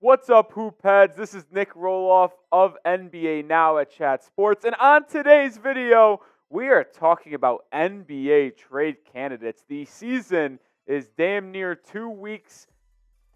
What's up, Hoop Heads? This is Nic Rohloff of NBA Now at Chat Sports. And on today's video, we are talking about NBA trade candidates. The season is damn near 2 weeks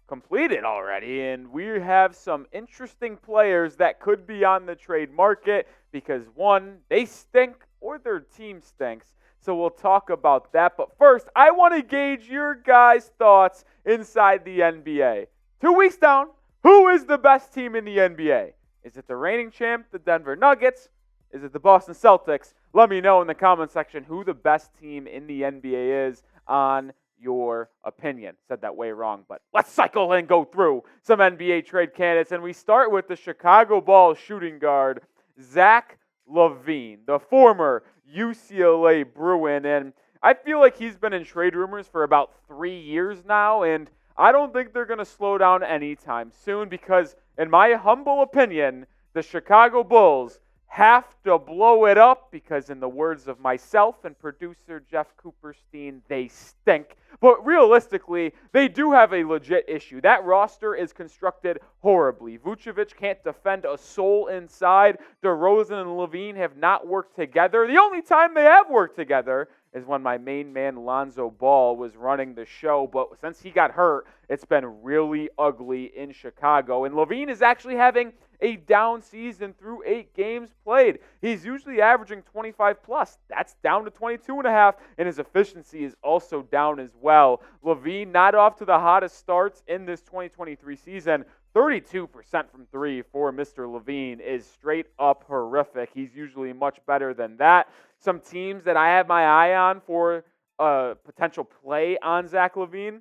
completed already, and we have some interesting players that could be on the trade market because, one, they stink or their team stinks. So we'll talk about that. But first, I want to gauge your guys' thoughts inside the NBA. 2 weeks down, who is the best team in the NBA? Is it the reigning champ, the Denver Nuggets? Is it the Boston Celtics? Let me know in the comment section who the best team in the NBA is on your opinion. Said that way wrong, but let's cycle and go through some NBA trade candidates. And we start with the Chicago Bulls shooting guard, Zach LaVine, the former UCLA Bruin. And I feel like he's been in trade rumors for about 3 years now, and I don't think they're going to slow down anytime soon because, in my humble opinion, the Chicago Bulls have to blow it up because, in the words of myself and producer Jeff Cooperstein, they stink. But realistically, they do have a legit issue. That roster is constructed horribly. Vucevic can't defend a soul inside. DeRozan and LaVine have not worked together. The only time they have worked together is when my main man Lonzo Ball was running the show. But since he got hurt, it's been really ugly in Chicago. And LaVine is actually having a down season through 8 games played. He's usually averaging 25 plus. That's down to 22.5, and his efficiency is also down as well. LaVine not off to the hottest starts in this 2023 season. 32% from 3 for Mr. LaVine is straight up horrific. He's usually much better than that. Some teams that I have my eye on for potential play on Zach LaVine,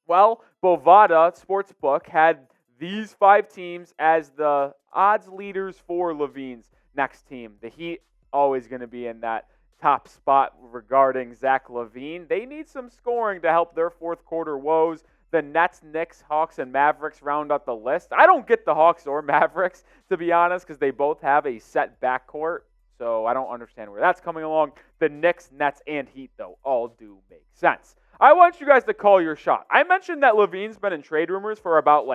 well, Bovada Sportsbook had these 5 teams as the odds leaders for LaVine's next team. The Heat always going to be in that top spot regarding Zach LaVine. They need some scoring to help their fourth quarter woes. The Nets, Knicks, Hawks, and Mavericks round out the list. I don't get the Hawks or Mavericks, to be honest, because they both have a set backcourt. So I don't understand where that's coming along. The Knicks, Nets, and Heat, though, all do make sense. I want you guys to call your shot. I mentioned that LaVine's been in trade rumors for about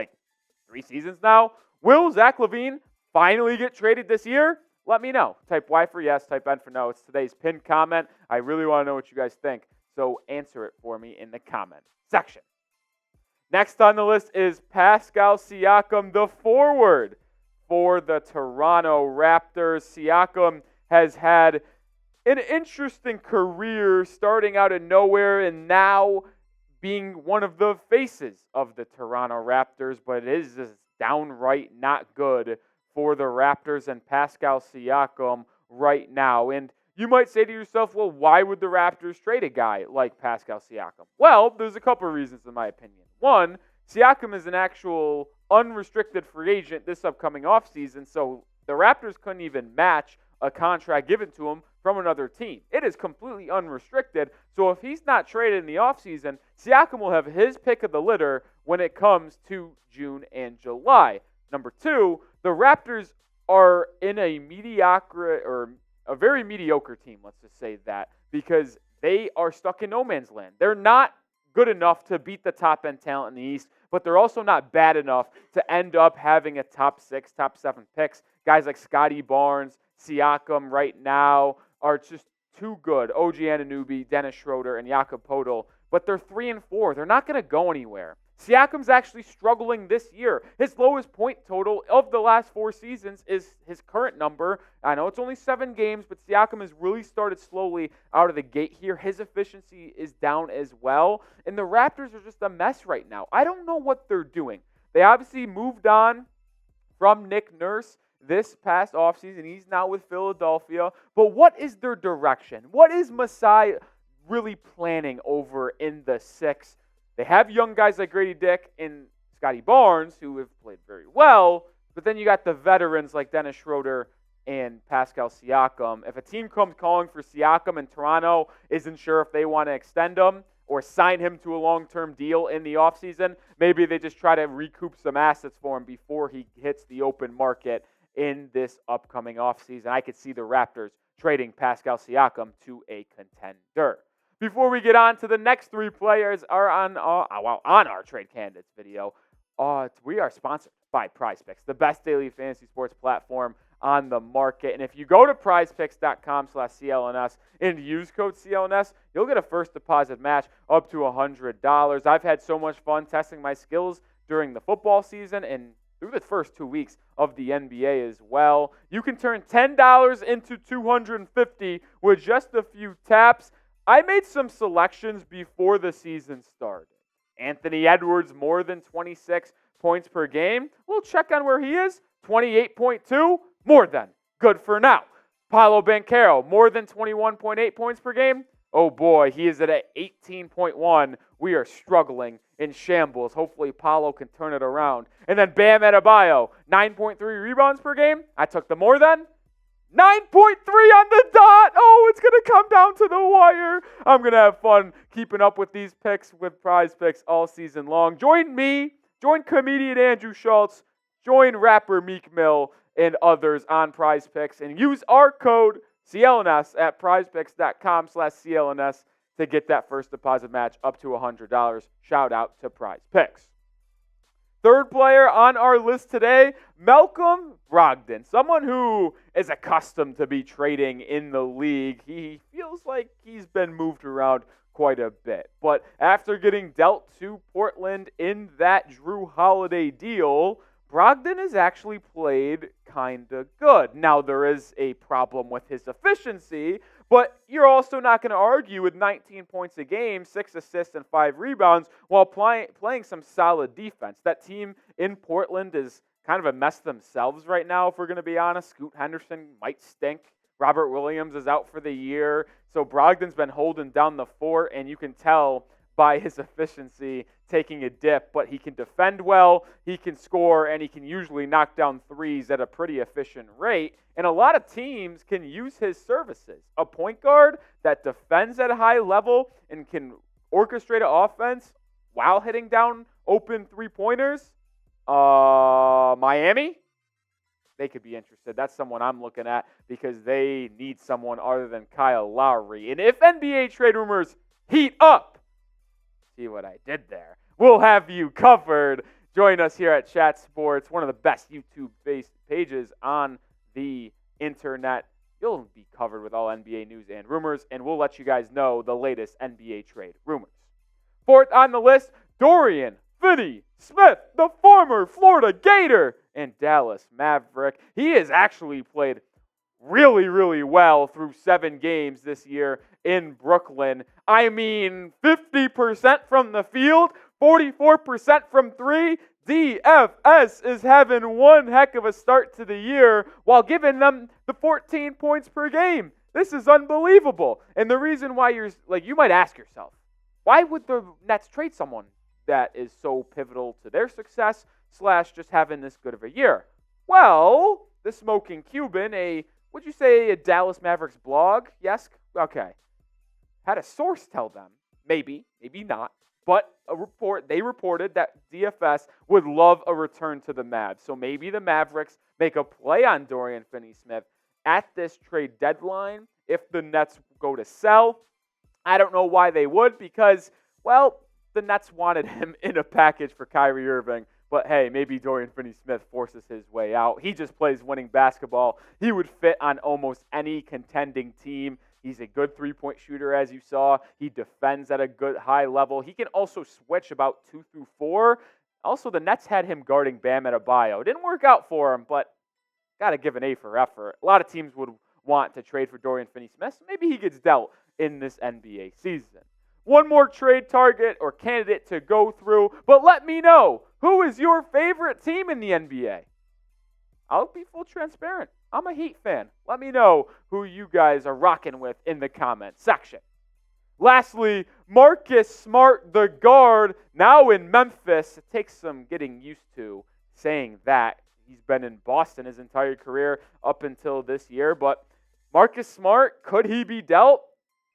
3 seasons now. Will Zach LaVine finally get traded this year? Let me know. Type Y for yes, type N for no. It's today's pinned comment. I really want to know what you guys think, so answer it for me in the comment section. Next on the list is Pascal Siakam, the forward for the Toronto Raptors. Siakam has had an interesting career starting out of nowhere and now being one of the faces of the Toronto Raptors, but it is just downright not good for the Raptors and Pascal Siakam right now. And you might say to yourself, well, why would the Raptors trade a guy like Pascal Siakam? Well, there's a couple of reasons in my opinion. One, Siakam is an actual unrestricted free agent this upcoming offseason, so the Raptors couldn't even match a contract given to him from another team. It is completely unrestricted, so if he's not traded in the offseason, Siakam will have his pick of the litter when it comes to June and July. Number 2, the Raptors are in a very mediocre team, let's just say that, because they are stuck in no man's land. They're not good enough to beat the top-end talent in the East, but they're also not bad enough to end up having a top 6, top 7 picks. Guys like Scotty Barnes, Siakam right now are just too good. OG Anunoby, Dennis Schroeder, and Jakob Poeltl, but they're 3 and 4. They're not going to go anywhere. Siakam's actually struggling this year. His lowest point total of the last 4 seasons is his current number. I know it's only 7 games, but Siakam has really started slowly out of the gate here. His efficiency is down as well, and the Raptors are just a mess right now. I don't know what they're doing. They obviously moved on from Nick Nurse this past offseason. He's now with Philadelphia, but what is their direction? What is Masai really planning over in the 6? They have young guys like Grady Dick and Scotty Barnes who have played very well, but then you got the veterans like Dennis Schroeder and Pascal Siakam. If a team comes calling for Siakam and Toronto isn't sure if they want to extend him or sign him to a long-term deal in the offseason, maybe they just try to recoup some assets for him before he hits the open market in this upcoming offseason. I could see the Raptors trading Pascal Siakam to a contender. Before we get on to the next 3 players are on our trade candidates video, we are sponsored by PrizePicks, the best daily fantasy sports platform on the market. And if you go to prizepicks.com/CLNS and use code CLNS, you'll get a first deposit match up to $100. I've had so much fun testing my skills during the football season and through the first 2 weeks of the NBA as well. You can turn $10 into $250 with just a few taps. I made some selections before the season started. Anthony Edwards, more than 26 points per game. We'll check on where he is. 28.2, more than good for now. Paolo Banchero, more than 21.8 points per game. Oh boy, he is at 18.1. We are struggling in shambles. Hopefully Paolo can turn it around. And then Bam Adebayo, 9.3 rebounds per game. I took the more than. 9.3 on the dot. Oh, it's going to come down to the wire. I'm going to have fun keeping up with these picks with PrizePicks all season long. Join me, join comedian Andrew Schultz, join rapper Meek Mill, and others on PrizePicks, and use our code CLNS at prizepicks.com/CLNS to get that first deposit match up to $100. Shout out to PrizePicks. Third player on our list today, Malcolm Brogdon, someone who is accustomed to be trading in the league. He feels like he's been moved around quite a bit. But after getting dealt to Portland in that Jrue Holiday deal, Brogdon has actually played kind of good. Now, there is a problem with his efficiency, but you're also not going to argue with 19 points a game, 6 assists, and 5 rebounds while playing some solid defense. That team in Portland is kind of a mess themselves right now, if we're going to be honest. Scoot Henderson might stink. Robert Williams is out for the year. So Brogdon's been holding down the fort, and you can tell by his efficiency taking a dip, but he can defend well, he can score, and he can usually knock down threes at a pretty efficient rate. And a lot of teams can use his services. A point guard that defends at a high level and can orchestrate an offense while hitting down open three-pointers. Miami, they could be interested. That's someone I'm looking at because they need someone other than Kyle Lowry. And if NBA trade rumors heat up, see what I did there, we'll have you covered. Join us here at Chat Sports, one of the best YouTube-based pages on the internet. You'll be covered with all NBA news and rumors, and we'll let you guys know the latest NBA trade rumors. Fourth on the list, Dorian Finney-Smith, the former Florida Gator and Dallas Maverick. He has actually played really, really well through 7 games this year in Brooklyn. I mean, 50% from the field, 44% from 3. DFS is having one heck of a start to the year while giving them the 14 points per game. This is unbelievable. And the reason why you might ask yourself, why would the Nets trade someone that is so pivotal to their success / just having this good of a year? Well, the Smoking Cuban, would you say a Dallas Mavericks blog? Yes? Okay. Had a source tell them, maybe not, but they reported that DFS would love a return to the Mavs. So maybe the Mavericks make a play on Dorian Finney-Smith at this trade deadline if the Nets go to sell. I don't know why they would because, well, the Nets wanted him in a package for Kyrie Irving. But hey, maybe Dorian Finney-Smith forces his way out. He just plays winning basketball. He would fit on almost any contending team. He's a good three-point shooter, as you saw. He defends at a good high level. He can also switch about 2 through 4. Also, the Nets had him guarding Bam Adebayo. Didn't work out for him, but got to give an A for effort. A lot of teams would want to trade for Dorian Finney-Smith. So maybe he gets dealt in this NBA season. One more trade target or candidate to go through, but let me know, who is your favorite team in the NBA? I'll be full transparent. I'm a Heat fan. Let me know who you guys are rocking with in the comment section. Lastly, Marcus Smart, the guard, now in Memphis. It takes some getting used to saying that. He's been in Boston his entire career up until this year, but Marcus Smart, could he be dealt?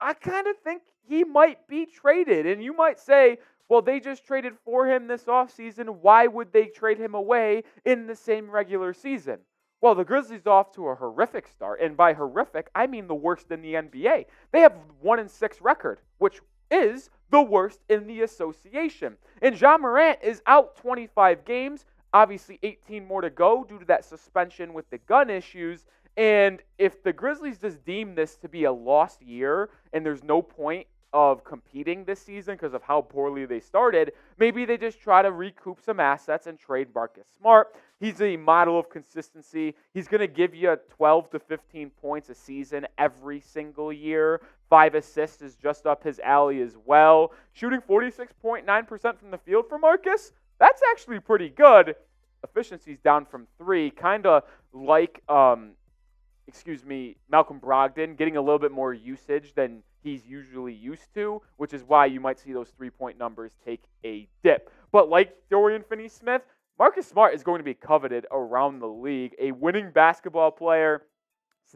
I kind of think he might be traded. And you might say, well, they just traded for him this offseason. Why would they trade him away in the same regular season? Well, the Grizzlies off to a horrific start. And by horrific, I mean the worst in the NBA. They have 1-6 record, which is the worst in the association. And Ja Morant is out 25 games, obviously 18 more to go due to that suspension with the gun issues. And if the Grizzlies just deem this to be a lost year and there's no point of competing this season because of how poorly they started, maybe they just try to recoup some assets and trade Marcus Smart. He's a model of consistency. He's going to give you 12 to 15 points a season every single year. 5 assists is just up his alley as well. Shooting 46.9% from the field for Marcus, that's actually pretty good. Efficiency's down from 3, kind of like Malcolm Brogdon, getting a little bit more usage than he's usually used to, which is why you might see those 3-point numbers take a dip. But like Dorian Finney-Smith, Marcus Smart is going to be coveted around the league. A winning basketball player,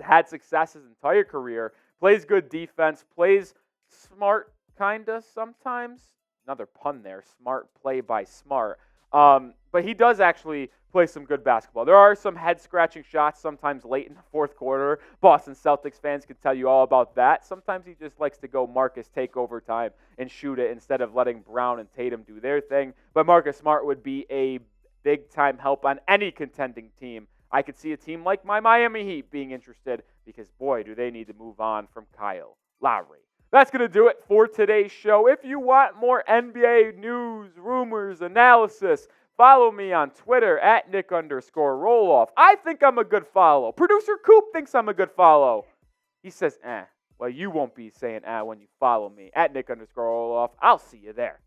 had success his entire career, plays good defense, plays smart kind of sometimes. Another pun there, smart play by smart. But he does actually play some good basketball. There are some head-scratching shots sometimes late in the fourth quarter. Boston Celtics fans can tell you all about that. Sometimes he just likes to go Marcus take overtime and shoot it instead of letting Brown and Tatum do their thing. But Marcus Smart would be a big-time help on any contending team. I could see a team like my Miami Heat being interested because, boy, do they need to move on from Kyle Lowry. That's going to do it for today's show. If you want more NBA news, rumors, analysis, follow me on Twitter at Nic_Rohloff. I think I'm a good follow. Producer Coop thinks I'm a good follow. He says, Well, you won't be saying when you follow me at Nic_Rohloff. I'll see you there.